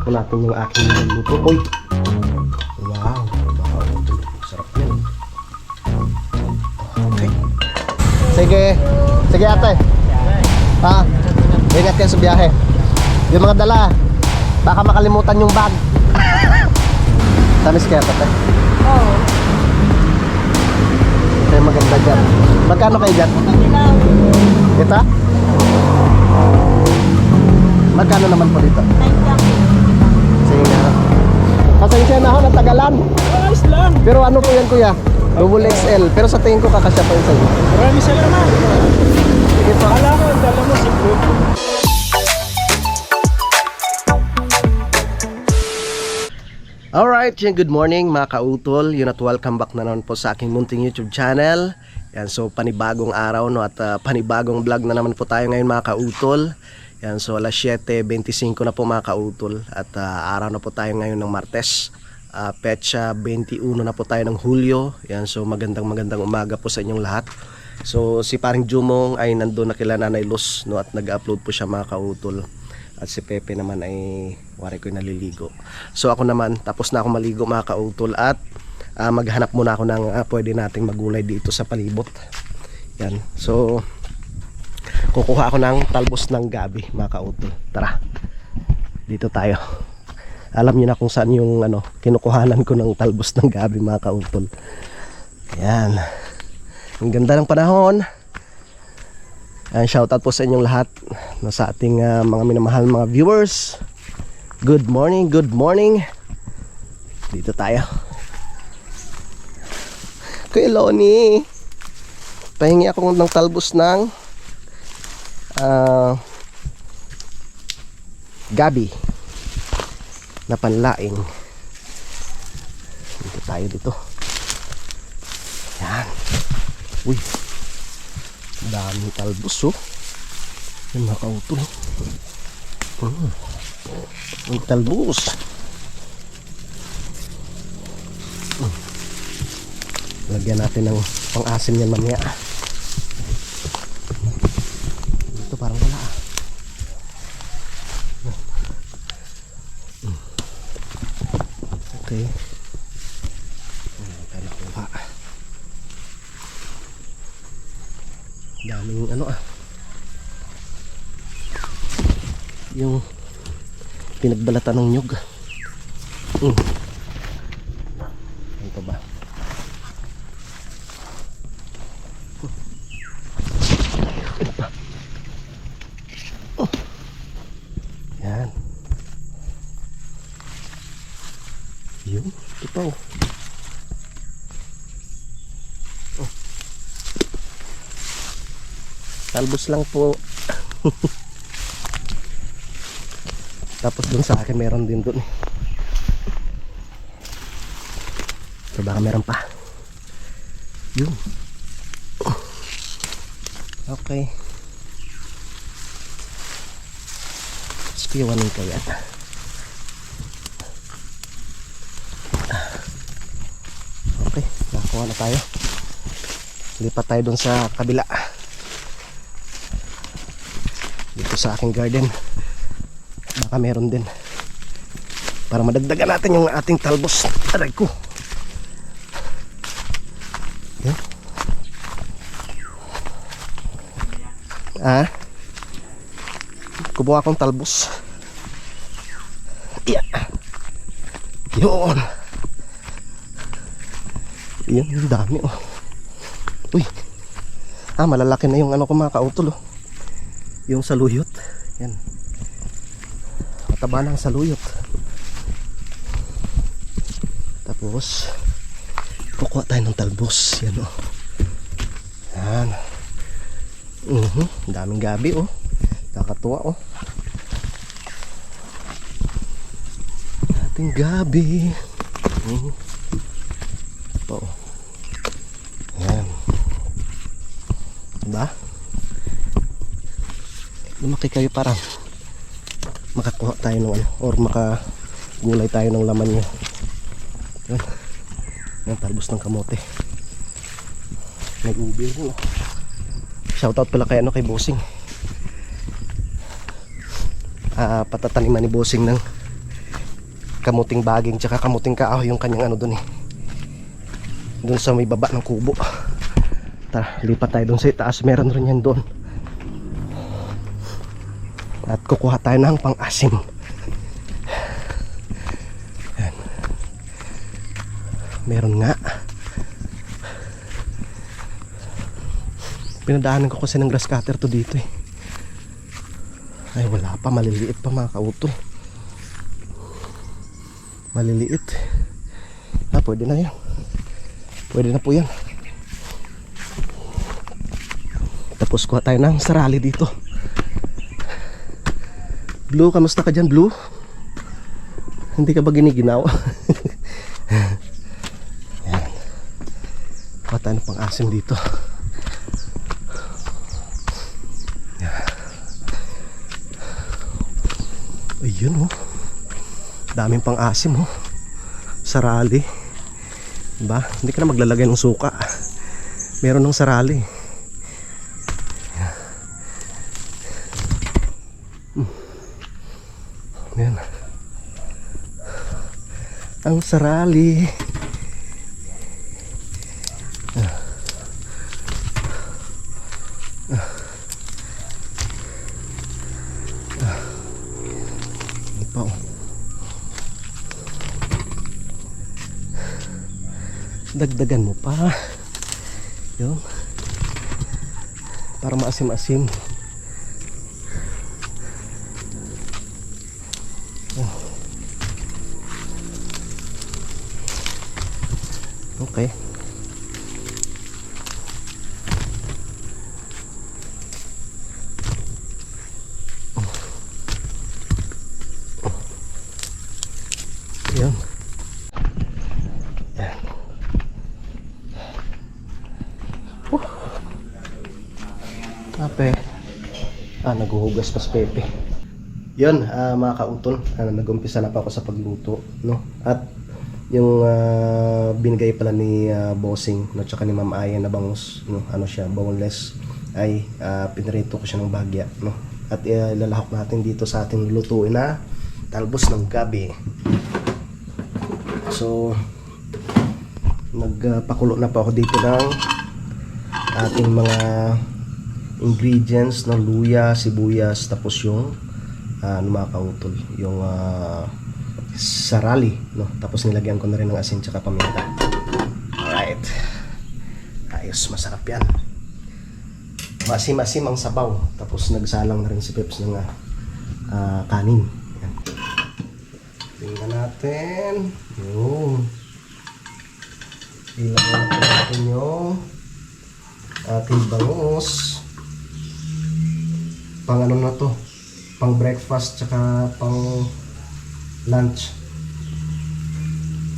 po natin yung aking luto. Uy! Wow! Sarap yan. Okay. Sige. Sige ate. Ha? Ingat kayo sa biyahe. Yung mga dala, baka makalimutan yung bag. Tamis kaya ate? Oo. Ito yung maganda dyan. Magkano kayo dyan? Ito? Magkano naman po dito? Sige nga. Pasensya na ako, natagalan. Ayos lang. Pero ano po yan kuya? Double XL. Pero sa tingin ko kakasya pa yun sa'yo. Maraming salamat. Sige po. Kala ko, dala mo si Blue. Alright, good morning mga kautol. Yun at welcome back na naman po sa aking munting YouTube channel. Yan, so panibagong araw no, at panibagong vlog na naman po tayo ngayon mga kautol. Yan, so alas 7:25 na po mga kautol. At araw na po tayo ngayon ng Martes. Petsa 21 na po tayo ng Hulyo. Yan, so magandang umaga po sa inyong lahat. So si paring Jumong ay nandun na kila Nanay Luz no, at nag-upload po siya mga kautol. At si Pepe naman ay wari ko'y naliligo. So ako naman, tapos na ako maligo mga kautol. At maghanap muna ako ng pwede nating magulay dito sa palibot. Yan, so kukuha ako ng talbos ng gabi mga kautol. Tara, dito tayo. Alam niyo na kung saan yung kinukuhanan ko ng talbos ng gabi mga kautol. Yan, ang ganda ng panahon. Shoutout po sa inyong lahat no, sa ating mga minamahal mga viewers. Good morning, good morning. Dito tayo. Kuya Loni, pahingi ako ng talbos ng gabi na panlaing. Dito tayo dito. Yan. Uy, daming talbos oh. Yung nakautol. Ang talbos. Lagyan natin ng pang-asim yan mamaya. Ito parang wala ah. Okay. Tayo nakuha. Daming yung pinagbalatan ng nyug. Ano pa ba? Yan. Yun, ito pa oh. Talbos lang po. Tapos dun sa akin meron din dun. So baka meron pa. Yun. Okay. Spiyawanin kaya. Okay, nakuha na tayo. Lipat tayo dun sa kabila. Dito sa aking garden. Baka meron din. Para madagdagan natin yung ating talbos. Aray ko. Yan. Kubuha akong talbos. Yeah. Yun. Yan, yung dami oh. Uy. Malalaki na yung ko mga kautol oh. Yung saluyot. Yan. Mataba ng saluyot. Tapos kukuha tayo ng talbos. Yan oh. Yan. Daming gabi oh. Nakakatuwa oh. Ating gabi. Ito oh. Yan. Diba? Lumaki kayo para makakuha tayo ng or makagulay tayo ng laman nyo. Yan. Yan, talbos ng kamote. Nag-ubi rin oh. Shoutout pala kay kay Bossing. Patataniman ni Bossing ng kamuting baging tsaka kamuting kahoy yung kanyang ano dun eh. Dun sa may baba ng kubo. Tara, lipat tayo dun sa itaas. Meron rin yan dun. At kukuha tayo ng pang-asim. Yan. Meron nga. Pinadaanan ko kasi ng grass cutter to dito eh. Ay wala pa, maliliit pa mga kautol. Maliliit. Pwede na yan. Pwede na po yan. Tapos kuha tayo ng sarali dito. Blue, kamusta ka dyan Blue? Hindi ka ba giniginaw? Yan. Kuha tayo ng pang-asim dito. Ayun oh. Daming pang-asim oh. Sarali. Diba? Hindi ka na maglalagay ng suka. Meron ng sarali. Yan. Ang sarali. Pa oh. Dagdagan mo pa yun para maasim-asim. Oh. Okay. Yan. Yan. Pepe. Naghuhugas pa si Pepe. Yun, mga kautol, nag-umpisa na pa ako sa pagluto, no? At yung binigay pala ni Bossing, no, tsaka ni Ma'am Aya na bangus, no? Ano siya, boneless, ay pinarito ko siya ng bagya, no? At ilalahok natin dito sa ating lutuin na talbos ng gabi. So nagpakulo na pa ako dito ng ating mga ingredients, no? Luya, sibuyas, tapos yung mga kautol, yung sarali, no? Tapos nilagyan ko na rin ng asin tsaka paminta. Alright, ayos, masarap yan. Masim-masim ang sabaw. Tapos nagsalang na rin si Peps ng kanin. Yan. Tingnan natin. Yun. Ilagyan natin yung ating bangus. Pang ano na to? Pang breakfast tsaka pang lunch.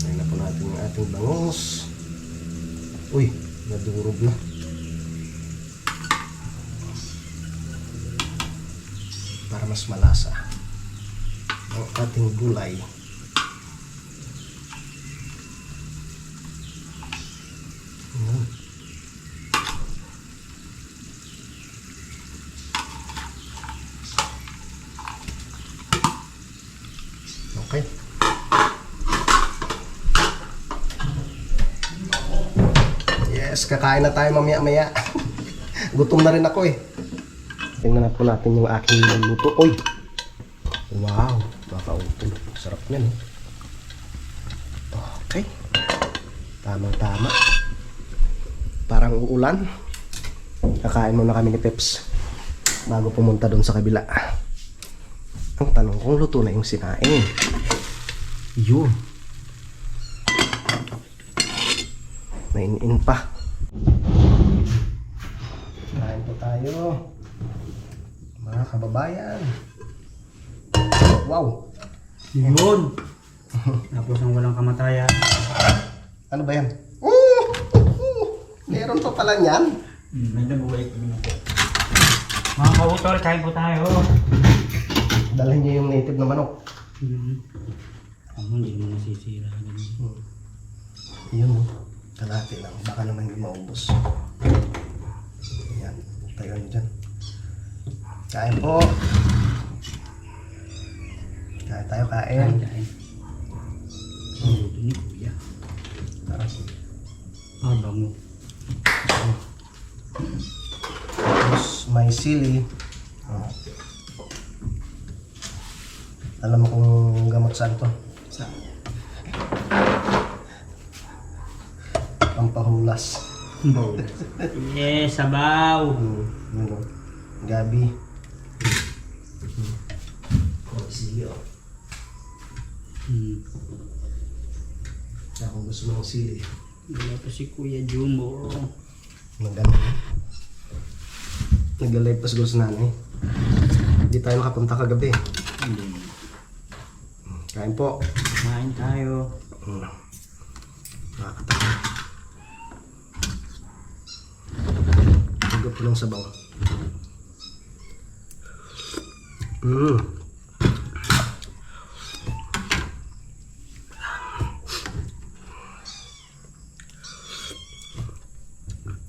Ayun na po natin yung ating bangus. Uy, nadurog na. Para mas malasa ang ating gulay. Okay. Yes, kakain na tayo mamaya-maya. Gutom na rin ako eh. Tingnan na po natin yung aking luto. Oy! Wow! Makautol. Sarap yan. Okay. Tamang-tama. Parang uulan. Kakain muna kami ni Peps bago pumunta doon sa kabila. Ang tanong kung luto na yung sinaing. Yun. Nainin pa. Kain po tayo. Mga kababayan. Wow. Yun. Tapos ang walang kamatayan. Ano ba yan? Meron pa pala niyan. May nabuhay kami na po. Mga kautol, kain po tayo. Dalhin niyo yung native na manok. Hindi mo nasisira. Yun. Kalahati lang. Baka naman hindi maubos. Yan. Tayo nyo dyan. Kain po. Kain tayo, kain. sili. Oh. Alam mo kung gamot saan to? Sa. Pampahulas. Yes, sabaw. Yun o. Gabi. Sili o. Kaya kung gusto mo ng sili. Wala pa si Kuya Jumbo. Maganda. Nag-live pa siguro sa nanay. Hindi tayo nakapunta kagabi. Kain po. Kain tayo. Nakakatakot. Hugot po ng sabaw.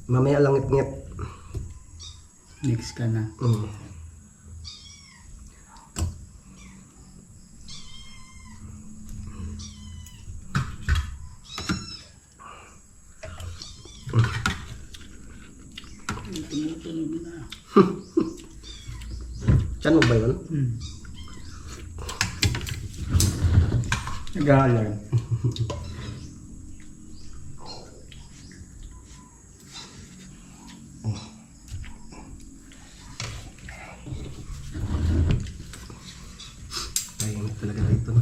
Mamaya lang ngit-ngit. Next ka na. Tumutunog na. Tiyan mo ba yun? Nag-aalarm. Tahimik talaga dito. No?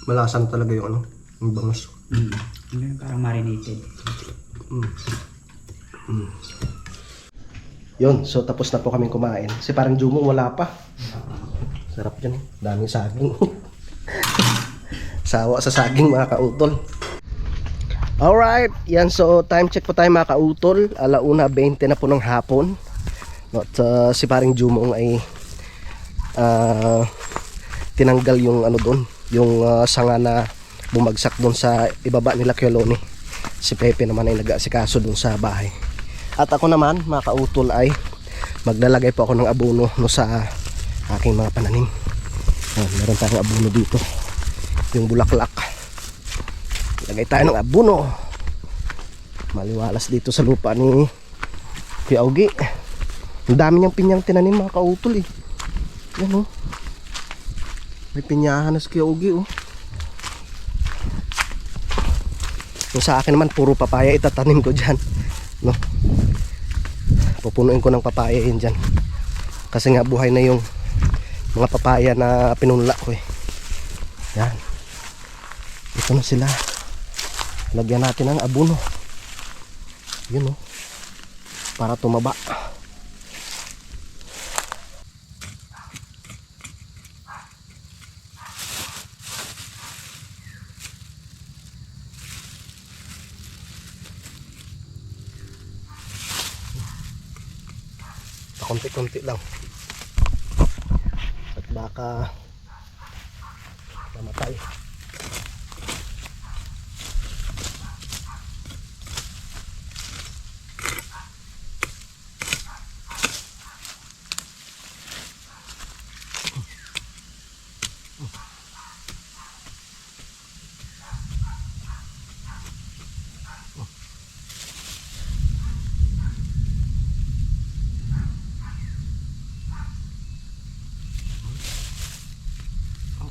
Malasan talaga yung ano, yung bangus. Ano yung parang marinated? Yun, so tapos na po kaming kumain. Kasi parang Jumo wala pa. Sarap yan, daming saging. Sawa sa saging mga kautol. Alright, yan, so time check po tayo mga kautol. 1:20 na po ng hapon. At si paring Jumong ay tinanggal yung ano doon, yung sanga na bumagsak doon sa ibaba nila Kyoloni. Si Pepe naman ay nag-aasikaso doon sa bahay. At ako naman mga kautol ay maglalagay po ako ng abono no sa aking mga pananim. Meron tayong abono dito, yung bulaklak. Lagay tayo ng abono. Maliwalas dito sa lupa ni Kuya Augie. Ang dami niyang pinyang tinanim mga kautol eh. Yan oh. May pinyahan na si Kuya Augie oh. Yung sa akin naman puro papaya itatanim ko dyan, no? Pupunuin ko ng papaya yun dyan. Kasi nga buhay na yung mga papaya na pinunla ko eh. Yan. Ito na sila. Lagyan natin ng abono. Yun oh. Para tumaba. Konti-konti lang. At baka mamatay.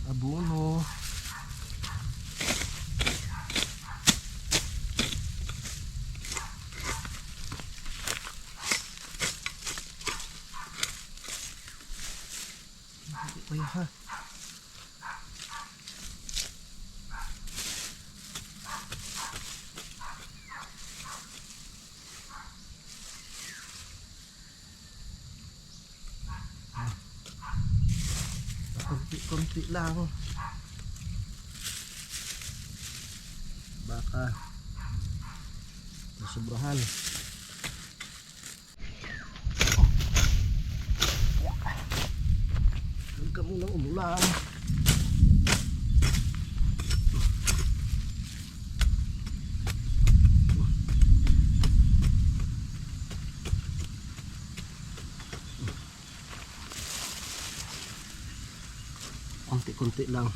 Abono. Kaya ha. Konti-konti lang. Baka nasubrahan. Huwag ka munang umulan. Kunti-kunti lang.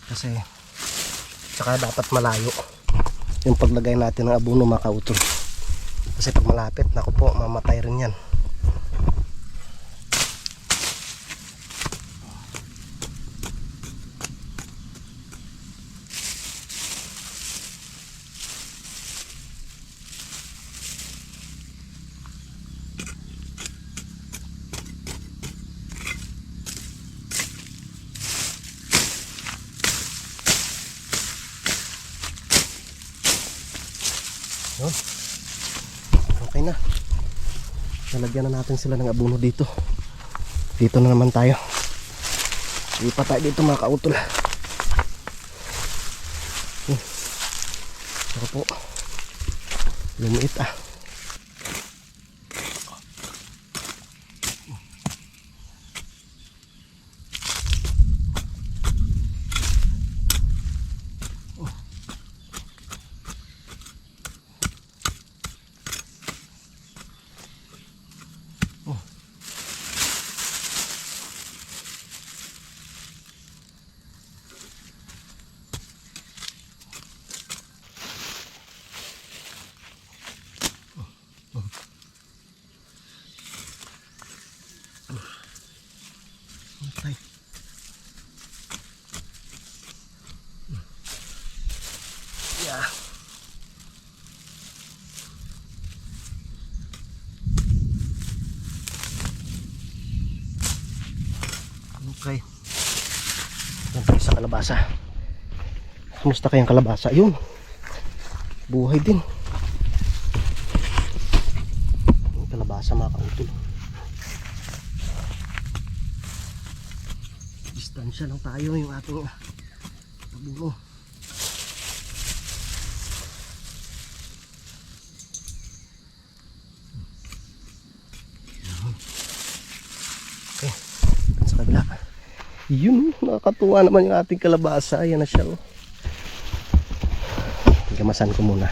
Kasi saka dapat malayo yung paglagay natin ng abono mga kautol. Kasi pag malapit, naku po, mamatay rin yan. Yun. Okay na. Nalagyan na natin sila ng abono dito. Dito na naman tayo. Lipat tayo dito mga kautol. Ako po. Lumiit ah. Okay. Yeah. Okay. Yan tayo sa kalabasa. Kamusta kayang kalabasa? Yun. Buhay din. Yung kalabasa mga kautol. Distansya lang tayo yung ating abono. Okay. Sa kabila. Yun, nakakatuwa naman yung ating kalabasa. Ayan na siya. Oh. Gamasan ko muna.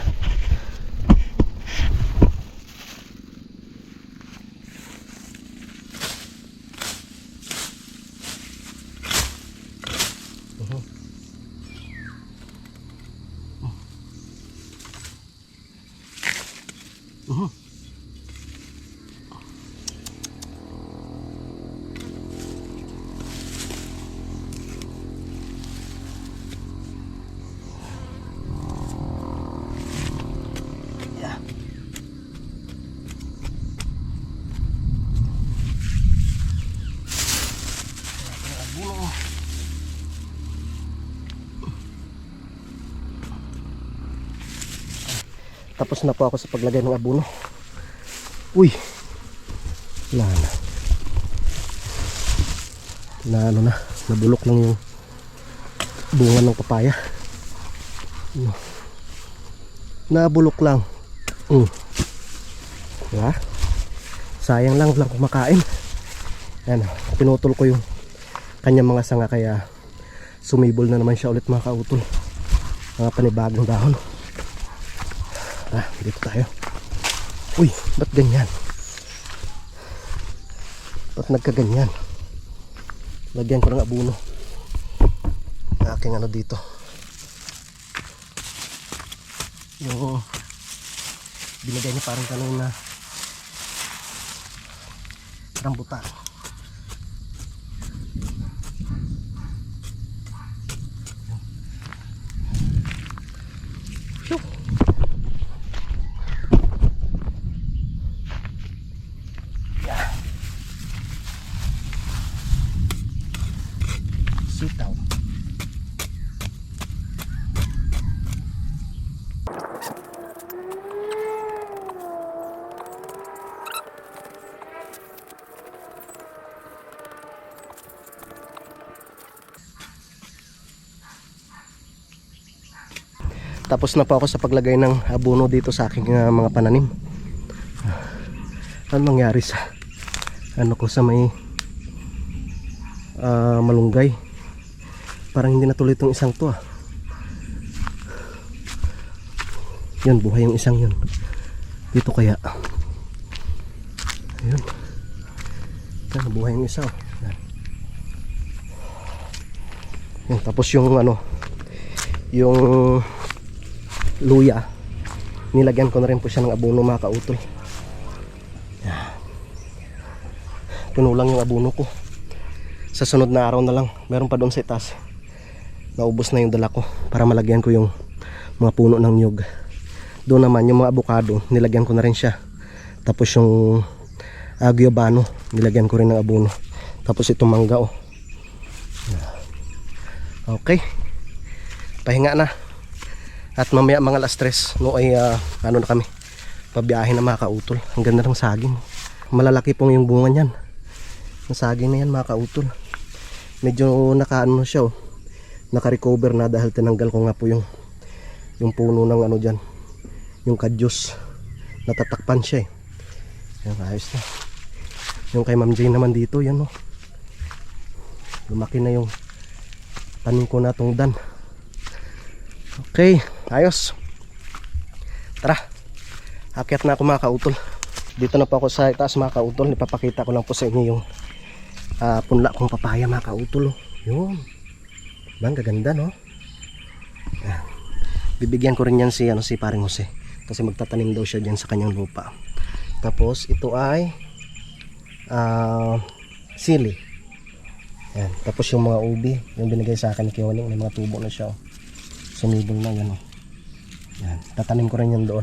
Tapos na po ako sa paglagay ng abono. Uy, wala na. Ano na, nabulok lang yung bunga ng papaya. Nabulok lang. Diba? Sayang lang kumakain. Ayan, pinutol ko yung kanyang mga sanga kaya sumibol na naman siya ulit mga kautol. Mga panibagong dahon. Dito tayo. Uy, ba't ganyan? Ba't nagkaganyan? Lagyan ko ng abono. Ang aking ano dito. Yung binigay niya parang kanina rambutan. Sitaw. Tapos na po ako sa paglagay ng abono dito sa aking mga pananim. Ano nangyari sa ano ko sa may malunggay? Parang hindi natuloy itong isang to ah. Yun, buhay yung isang yun. Dito kaya Ayun. Yan, nabuhay yung isa. Oh. Yan. Yan, tapos yung ano, yung luya, nilagyan ko na rin po siya ng abono mga kautol. Yan. Pinulang yung abono ko. Sa sunod na araw na lang, meron pa doon sa itaas. Naubos na yung dala ko para malagyan ko yung mga puno ng niyog. Doon naman yung mga avocado, nilagyan ko na rin siya. Tapos yung guayabano, nilagyan ko rin ng abono. Tapos itong mangga, oh. Okay, pahinga na. At mamaya mga alas 3 no ay ano na kami, pabiyahe na mga kautol. Ang ganda ng saging, malalaki pong yung bunga niyan. Ang saging na yan mga kautol. Medyo nakaano siya, oh, naka-recover na dahil tinanggal ko nga po yung puno ng ano dyan, yung kadyos. Natatakpan siya eh. Yan, ayos na. Yung kay Ma'am Jane naman dito, yan oh, lumaki na yung tanim ko na tong dan. Okay, ayos. Tara, akyat na ako mga kautol. Dito na po ako sa itaas mga kautol. Ipapakita ko lang po sa inyo yung punla kong papaya mga kautol, oh. Yun, bang gaganda no. Yan. Bibigyan ko rin yan si paring Jose, kasi magtatanim daw siya dyan sa kanyang lupa. Tapos ito ay sili. Yan. Tapos yung mga ubi, yung binigay sa akin ni Kiwaning, may mga tubo na siya, oh. Sumibol na yan, oh. Yan. Tatanim ko rin yan doon.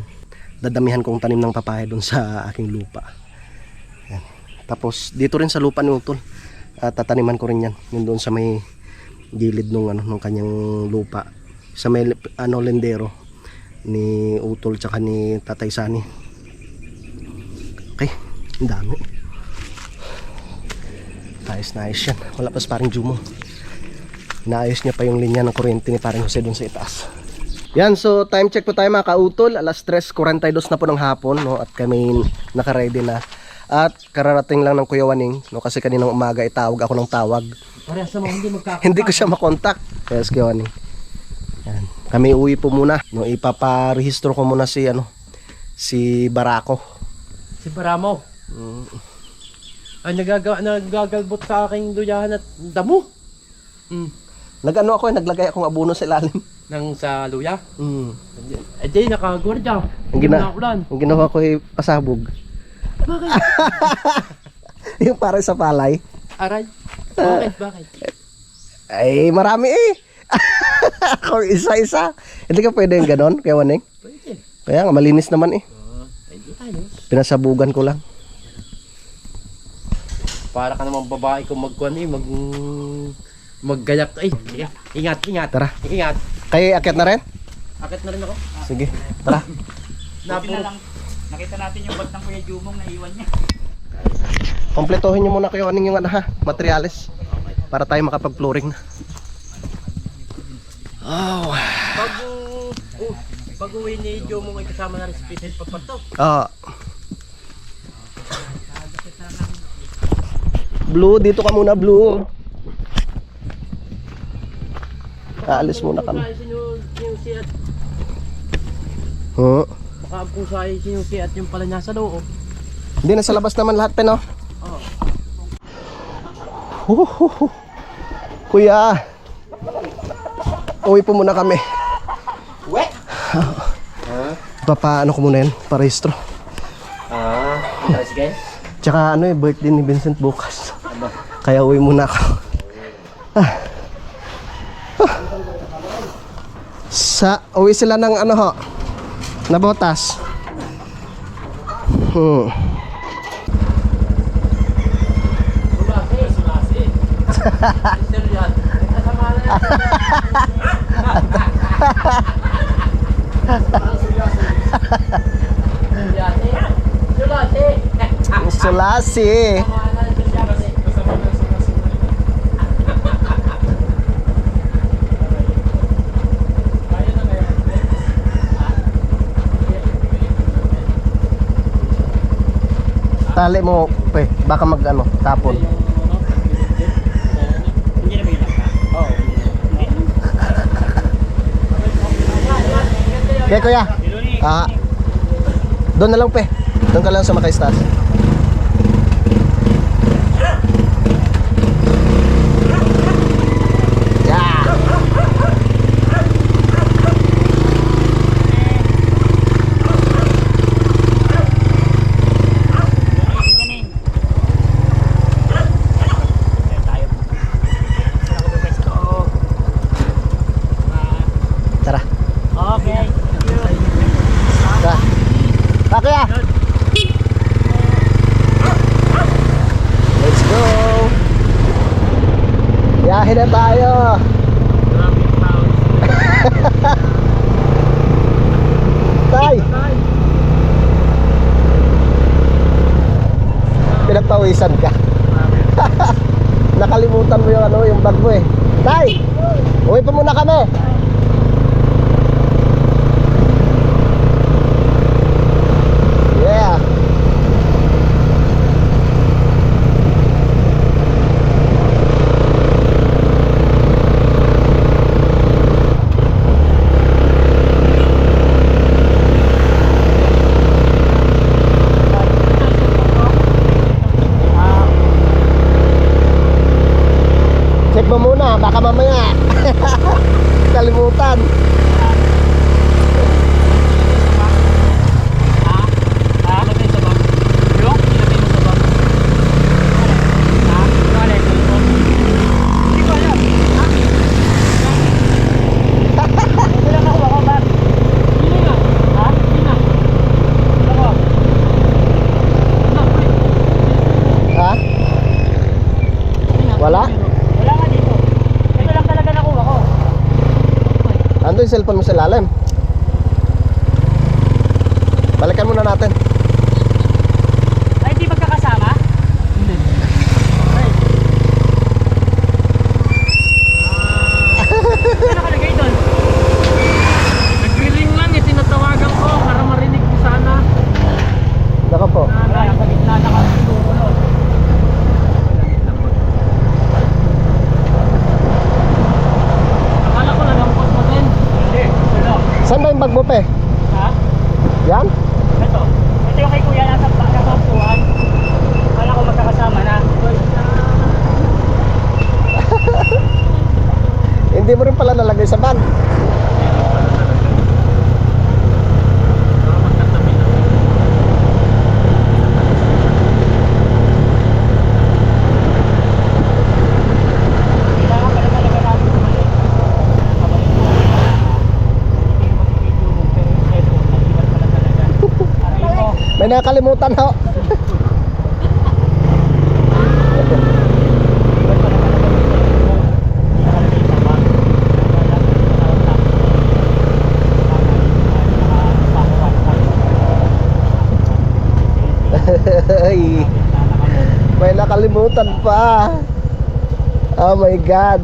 Dadamihan kong tanim ng papaya doon sa aking lupa. Yan. Tapos dito rin sa lupa ni Utol, tataniman ko rin yan. Yun doon sa may gilid nung kanyang lupa. Sa may lendero ni Utol tsaka ni Tatay Sani. Okay, ang dami. Ayos na ayos yan. Wala pa sa paring Jumo. Naayos niya pa yung linya ng kuryente ni paring Jose dun sa itaas. Yan, so time check po tayo mga kautol. Alas 3:42 na po ng hapon, no? At kami naka-ready na. At kararating lang ng Kuya Waning, no? Kasi kaninang umaga itawag ako ng tawag. Hindi ko siya makontak. Yes, Kuya Waning. Yan. Kami uwi po muna, no? Ipaparehistro ko muna si Barako. Si Baramo. Ang nagagalbot sa aking duyahan at damo. Nag-ano ako, naglagay akong abono sa ilalim. Nang sa luya. Eh di nakagwardya. Ang ginawa ko ay pasabog. Bakit? Yung para sa palay. Aray. Bakit? Ay, marami eh. Kung isa-isa. Hindi ka pwede yung ganon, Kuya Waning? Pwede. Kaya nga, malinis naman eh. Pwede tayo. Pinasabugan ko lang. Para ka naman babae kung maggayak. Ay, ingat. Tara. Ingat. Kayo akyat na rin? Akit na rin ako. Sige, tara. Nakita natin yung bag ng Kuya Jumong na iwan niya. Kompletohin nyo muna kayo aning yung materials para tayo makapag-flooring na. Oh. Pag uwi ni Joe mo may kasama na rin si Peter Papato. Blue, dito ka muna, Blue. Aalis muna kami. Sinusiat. Baka ang pusa ay sinusiat yung pala nasa loob. Hindi, nasa labas naman lahat, Pen, oh. Kuya, uwi po muna kami. Papaano ko muna yan, parehistro. Sige. Tsaka birthday ni Vincent bukas. Kaya uwi muna ako. Uwi sila ng na botas. Sulasi. Tali mo, baka tapon. Hindi na bilang ka? Oo. Kaya kuya, doon na lang doon ka lang sa makaistas. nabibisan ka. Nakalimutan mo yung ano, yung bag mo eh. Tay! Uwi pa muna kami. Yeah. Check mo muna, baka mamaya kalimutan. Ilagay sa bag. Yung? Ilagay mo sa bag. Wala. Hindi ko alam. Wala na ako bag. Hindi nga. Hindi na. Ako. Ha? Wala? Wala nga dito. Ito lang talaga nakuha ko. Ando yung cellphone mo sa lalim. Balikan muna natin. Ay, hindi magkakasama? Hindi. Ano nakalagay doon? Nagriling lang eh, tinatawagan ko para marinig ko sana. Naka po. Nasa gitna na kasi siguro. Akala ko nagampot mo din. Hindi, ito lang. Saan ba yung bag mo, pe? Ha? Yan? Ito. Ito yung kay kuya nasa upuan. Akala ko magkakasama na. Hindi mo rin pala nalagay sa bag. Kailangan pala talaga namin bumalik. Kabalik mo. Hindi mo mag-video mo pero yung cellphone nag-iwan pala talaga. Aray mo. May nakalimutan ho. Iwan pala talaga yung cellphone. Nakalagay sa bag. Wala. Ay, may nakalimutan pa. Oh my God.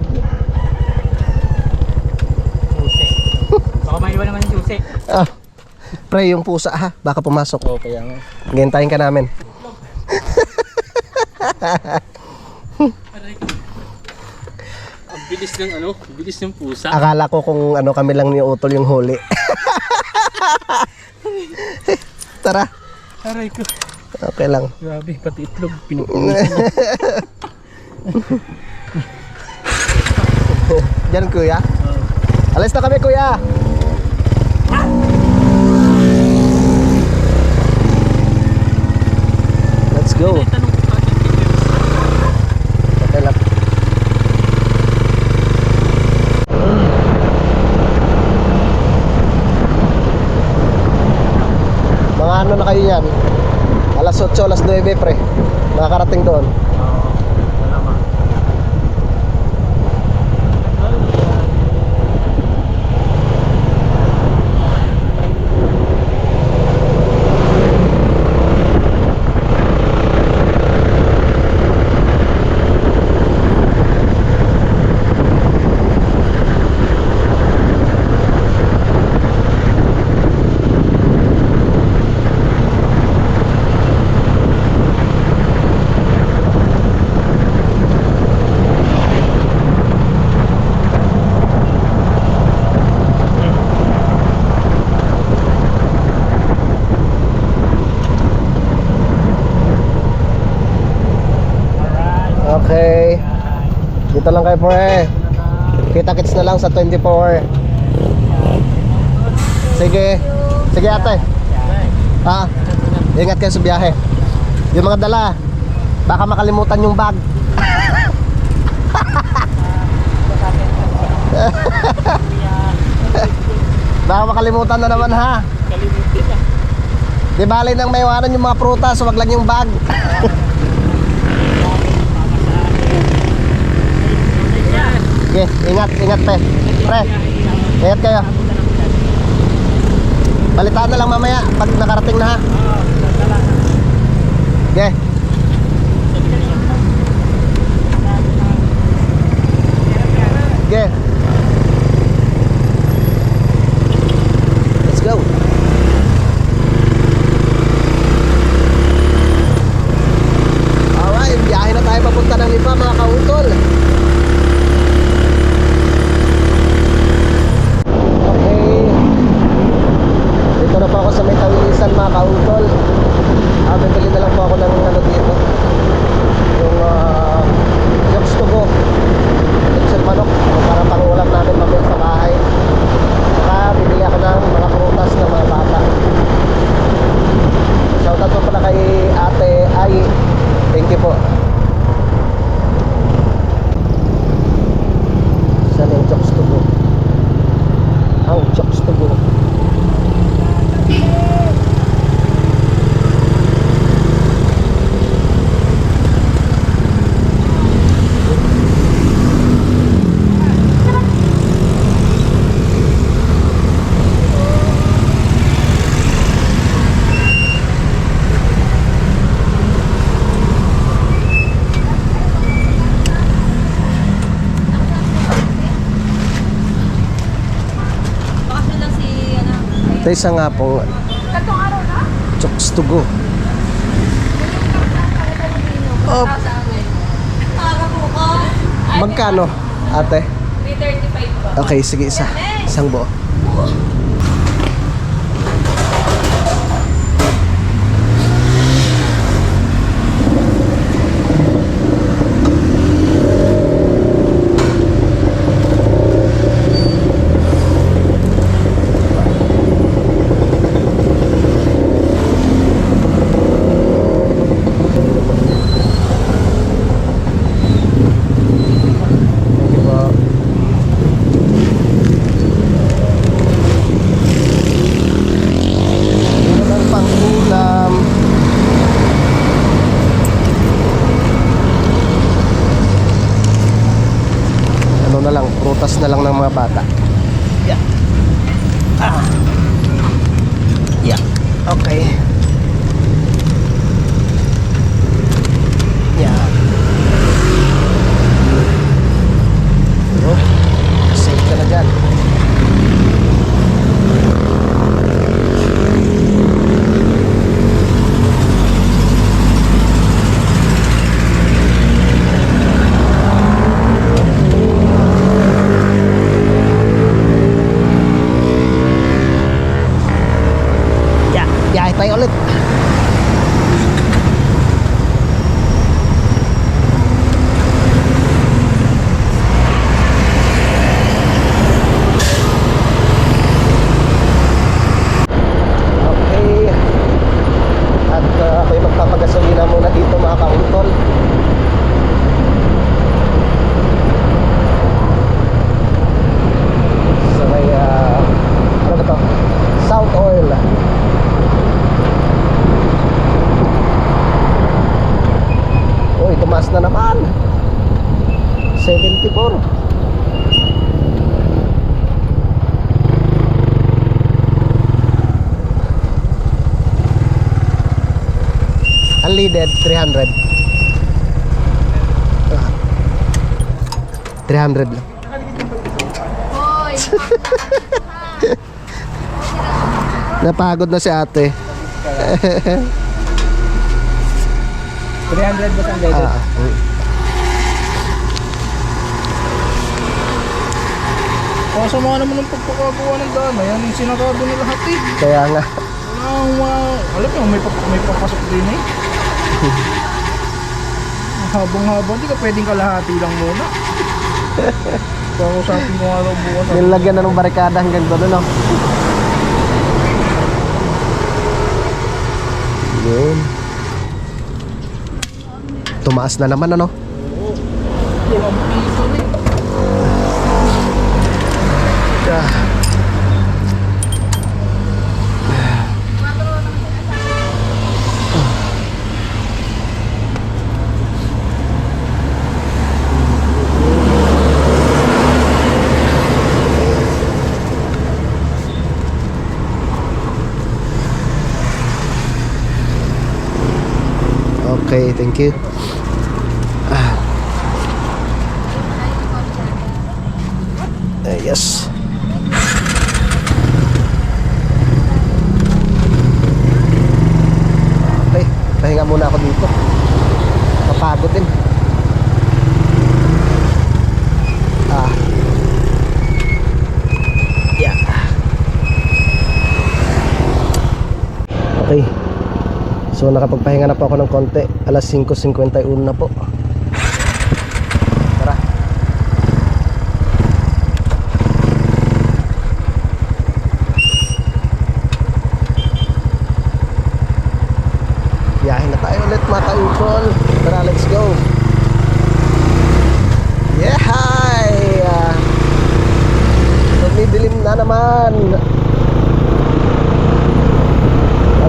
Susi. Baka maiwan naman yung susi. Ah, pre, yung pusa ha. Baka pumasok. Oo, kaya nga. Gintayin ka namin. Ang bilis ng ano, bilis ng pusa. Akala ko kung ano kami lang ni Utol yung huli. Tara. Aray ko. Okay lang. Grabe, pati itlog. Pinupulisan na. Diyan kuya. Alis na kami kuya. Let's go. Tanong ko pa agad kay James. Okay lang. Mga ano na kayo yan? Alas 8, alas 9 pre. Makakarating doon. Okay. Dito lang kayo pre. Kita-kits na lang sa 24. Sige. Sige ate. Ha? Ingat kayo sa biyahe. Yung mga dala, baka makalimutan yung bag. Baka makalimutan na naman ha. Kalimutin na. Di bali nang may iwanan yung mga prutas, wag lang yung bag. Okay, ingat, ingat pe. Pre, ingat kayo. Balitaan na lang mamaya pag nakarating na ha. Okay. Sige. Let's go. Alright, biyahe na tayo papunta ng Lipa mga kautol. Okay. Dito na po ako sa may tawilisan mga kautol. Bibili na lang po ako ng ano dito. Yung yoks to go. Lechon manok. Para pangulam namin mamaya sa bahay. Saka bibili ako ng mga prutas ng mga bata. Shoutout po pala kay Ate Ay. Thank you po. Saan yung yoks to go? Ang yoks to go. Ito isa nga pong chokes to go. Oh, magkano ate? 335 po. Okay, sige isa. Isang buo. Prutas na lang ng mga bata. Yeah. Yeah. Okay. Yeah. Oh, safe ka na dyan. Biyahe tayo ulit. Okay. At ako'y magpapagasolina muna dito mga kautol. So may ano ba to? South Oil. Uy, tumaas na naman. 74. Unleaded 300. 300 lang. Hoy! Napagod na si ate. 300 ba ang guide? Kaso mga naman ng pagpapagawa ng daan, yan yung sinarado na lahat eh. Kaya nga. Alam mo, may papasok din eh. Habang-habang, di ka pwedeng kalahati lang muna. Kakusapin ko nga lang bukas. Nilagyan na ng barikada hanggang doon, no? Yun. Tumaas na naman, ano? Oo. Walang piso eh. Okay, thank you. pahinga muna ako dito. Kapagod din. Yeah. Okay. So nakapagpahinga na po ako ng konti. Alas 5:51 na po. Tara. Biyahe na tayo ulit mga kaupol. Tara, let's go. Yeah, hi! Tumidilim na naman.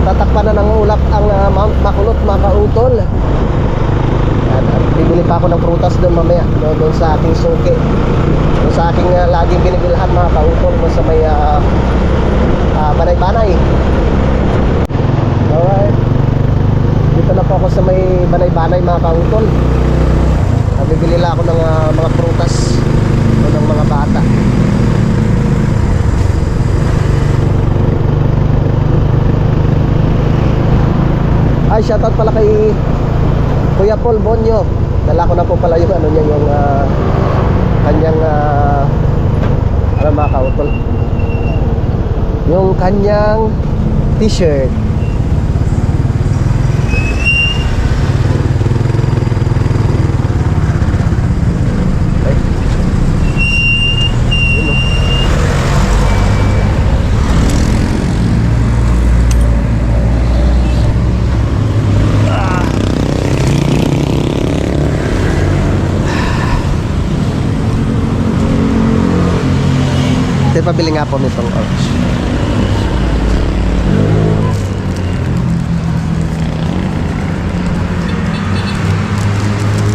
Tatakpan na ng ulap ang Mount Makulot mga kautol. Yan, at bibili pa ako ng prutas doon mamaya, doon sa aking suki, doon sa aking laging binibilhan mga kautol, doon sa may Banay-Banay. Alright, dito na po ako sa may Banay-Banay mga kautol. Bibili lang ako ng mga prutas o ng mga bata. Ay, shoutout pala kay Kuya Paul Bonyo. Dala ko na po pala yung ano niya, yung kanyang ano mga kautol, yung kanyang t-shirt. Ay. Yun, oh. Ito pabili nga po nitong orange.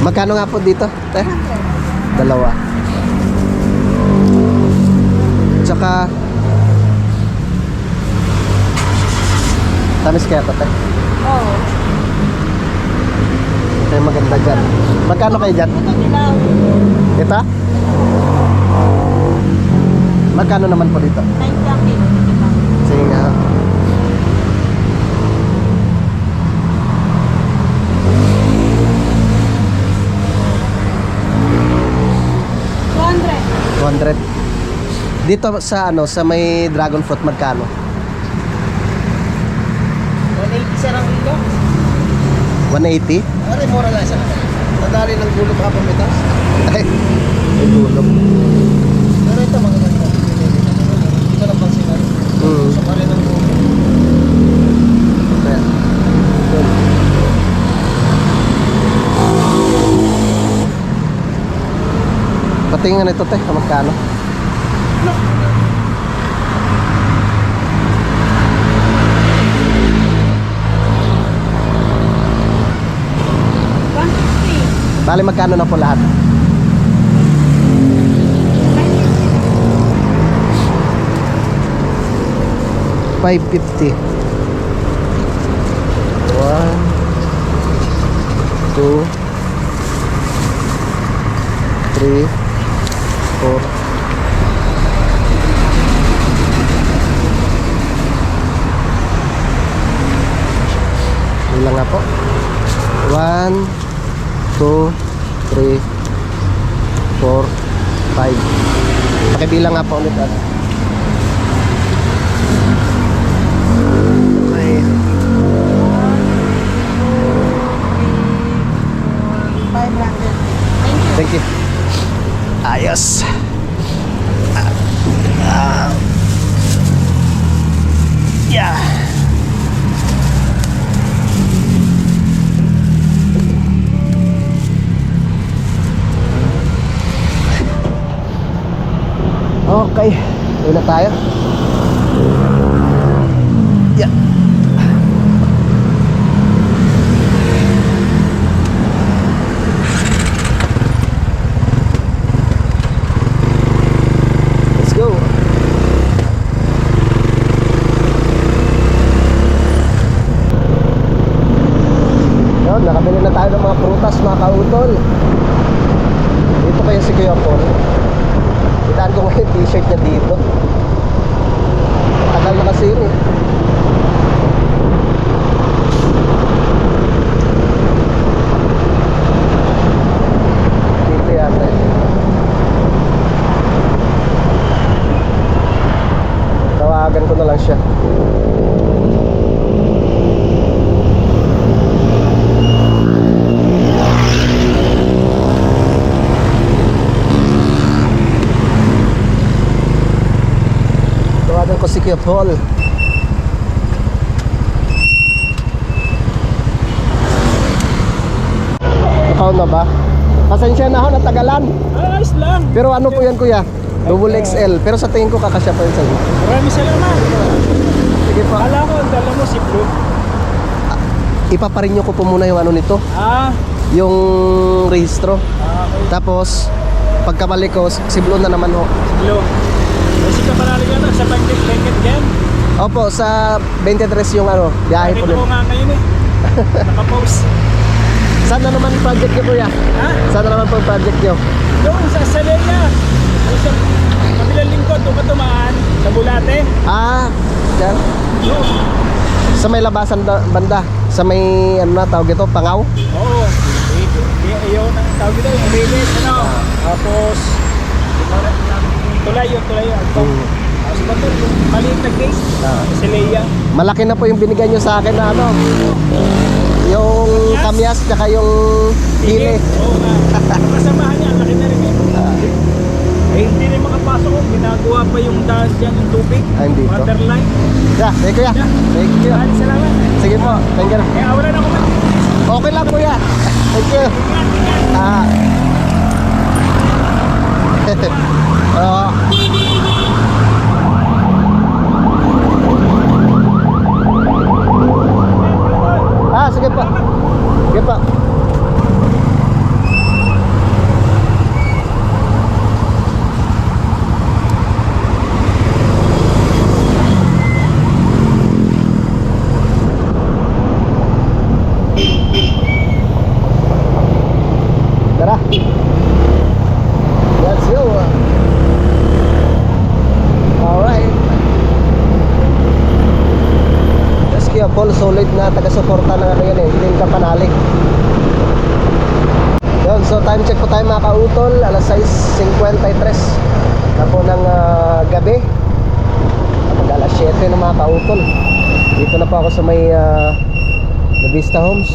Magkano nga po dito? Dalawa. Tsaka tamis kaya ito, te? Oo. Ito yung maganda dyan. Magkano kayo dyan? Ito dilaw. Ito? Magkano naman po dito? 9 lang din. Sige nga. $200. Dito sa ano, sa may dragon fruit magkano? 180 sa lang dito. 180? Ano yung mura lang isa? Nadali ng gulog ka pamitas. Ay, may gulog. Pero ito mga ganito. Hindi ko lang pansinan. Sa pare ng gulog. Ayan. Good. Patingin ito, te, magkano? Bali, magkano na po lahat? $550. 1, 2, 3, 4. Ilang nga po? 1, 2, 3, 4, 5. Pakibilang nga po ulit. Okay. 500. Thank you. Ayos. Yeah. Okay, uwi na tayo. Yeah. Let's go. Yun, nakabili na tayo ng mga prutas mga kautol. Dito kayo si Kuya Paul. Itaan ko nga yung t-shirt niya dito. Tagal na kasi yun eh. Tawagan ko na lang siya. Tawagan ko si Kuya Paul. Nakaw na ba? Pasensya na ako, natagalan. Ayos lang. Pero ano po yan kuya? Double XL. Pero sa tingin ko kakasya pa yun sa'yo. Maraming salamat. Sige pa. Kala ko, ang dala mo si Blue. Ipaparinyo ko po muna yung ano nito. Ah, Yung rehistro. okay. Tapos, pagkabalik ko, si Blue na naman ho. Blue. Kasi ka parali ka na sa blanket yan. Opo, sa 23 yung ano, biyahe po Nakita ko nun. nga ngayon eh. Nakapost. Saan na naman project nyo kuya? Ha? Saan na naman po yung project nyo? Doon sa Salena. Doon sa kabilang lingkod, doon ka tumaan. Sa Bulate. Ah, dyan. Doon. Sa may labasan banda. Sa may, ano na tawag ito, Pangaw. Oo. Yun ang tawag ito, yung release, ano. Tapos, tulay yun. Tapos ba ito, yung maliit na gate. Sa Leia. Malaki na po yung binigay nyo sa akin na ano. Yung kamyas, tsaka yung hili. Oo nga. Kasamahan niya, laki na rin eh. Hindi rin makapasok kung ginagawa pa yung dahil dyan, yung tubig. Ah, hindi po. Waterline. Yeah, thank you kuya. Thank you. Maraming salamat. Sige po, thank you. Eh, wala na ako man. Okay lang kuya. Thank you. Ah. Oo. Ah, sige po. Sige po. Tara. Let's go. Alright. Yes, Kuya Paul, solid na taga-suporta ng ano yan eh, hindi ka panali. Yun, so time check po tayo mga kautol, alas 6:53 na po ng gabi. Kapag alas 7 na mga kautol. Dito na po ako sa may The Vista Homes.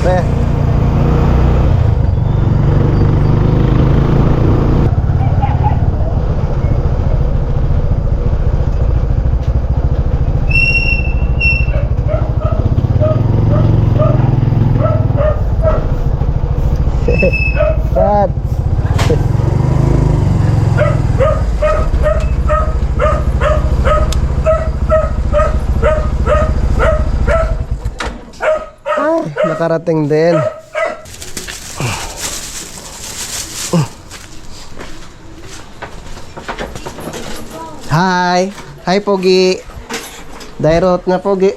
Okay. Dad. Ay, nakarating din. Hi. Hi, Pogi. Dairot na, Pogi.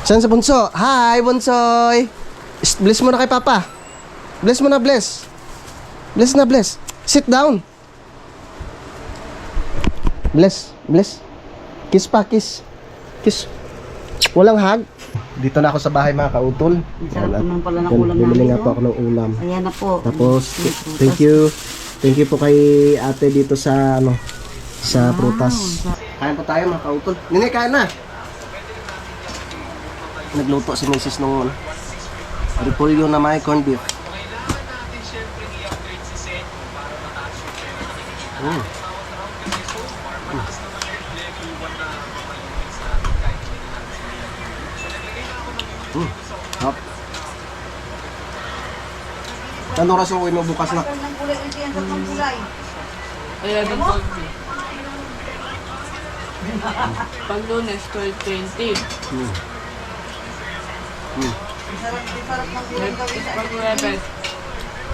Saan sa Bunso? Hi, Bunsoy. Bless mo na kay Papa. Bless mo na, bless. Bless na, bless. Sit down. Bless, bless. Kiss pa, kiss. Kiss. Walang hug. Dito na ako sa bahay mga kautol. Sarap naman pala ng Yan, ulam bumili namin, nga po no? ako ng ulam. Ayan na po. Tapos, thank you. Thank you po kay ate dito sa, ano, sa prutas. Kain po tayo mga kautol. Nini, kain na. Nagluto si Mrs. nung ano, repolyo na may corned beef. Hop. Anong oras uwi mo bukas na? 11:40. Pag Lunes, 12:20. Pag Webes,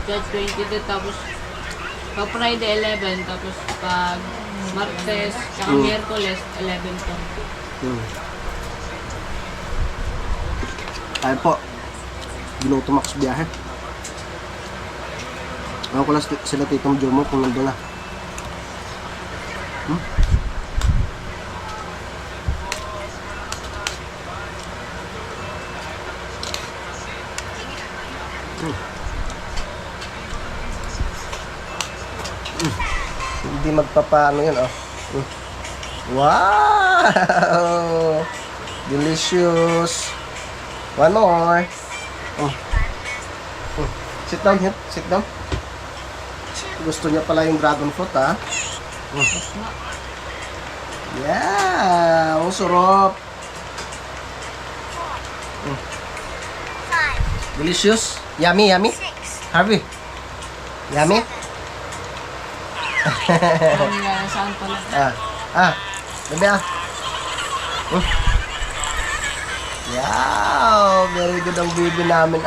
12:20 din. Tapos pag Friday, 11. Tapos pag Martes, tsaka Miyerkules, 11 to. Tayo po. Ginuto Max biyahe. Ako ko lang sila Titong Jomo kung nandun na. Hindi magpapaano yun, oh. Wow! Delicious. One more. Sit down here. Sit down. Gusto niya pala yung dragon fruit, ha? Yeah! Ang sarap. Delicious. Yummy, yummy. Harvey. Yummy. Parang nga saan pala. Bebe Wow, very good ang bibi namin,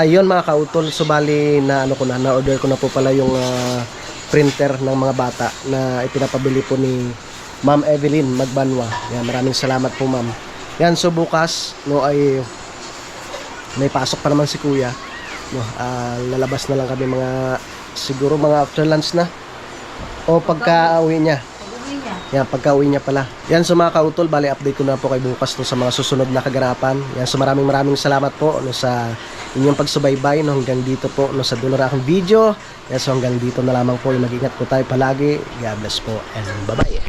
Yun mga kautol, subali na order ko na po pala yung printer ng mga bata na ipinapabili po ni Ma'am Evelyn Magbanwa. Yan, maraming salamat po, ma'am. Yan, so bukas ay may pasok pa naman si Kuya. Lalabas na lang kami siguro mga after lunch na o pagka-uwi niya. Yan, pagka-uwi niya pala. Yan, so mga kautol, bali update ko na po kay bukas sa mga susunod na kaganapan. Yan, so maraming salamat po sa inyong pagsubaybay hanggang dito po sa dulo ng aking video. Yan, so hanggang dito na lamang po. Mag-ingat po tayo palagi. God bless po and bye-bye.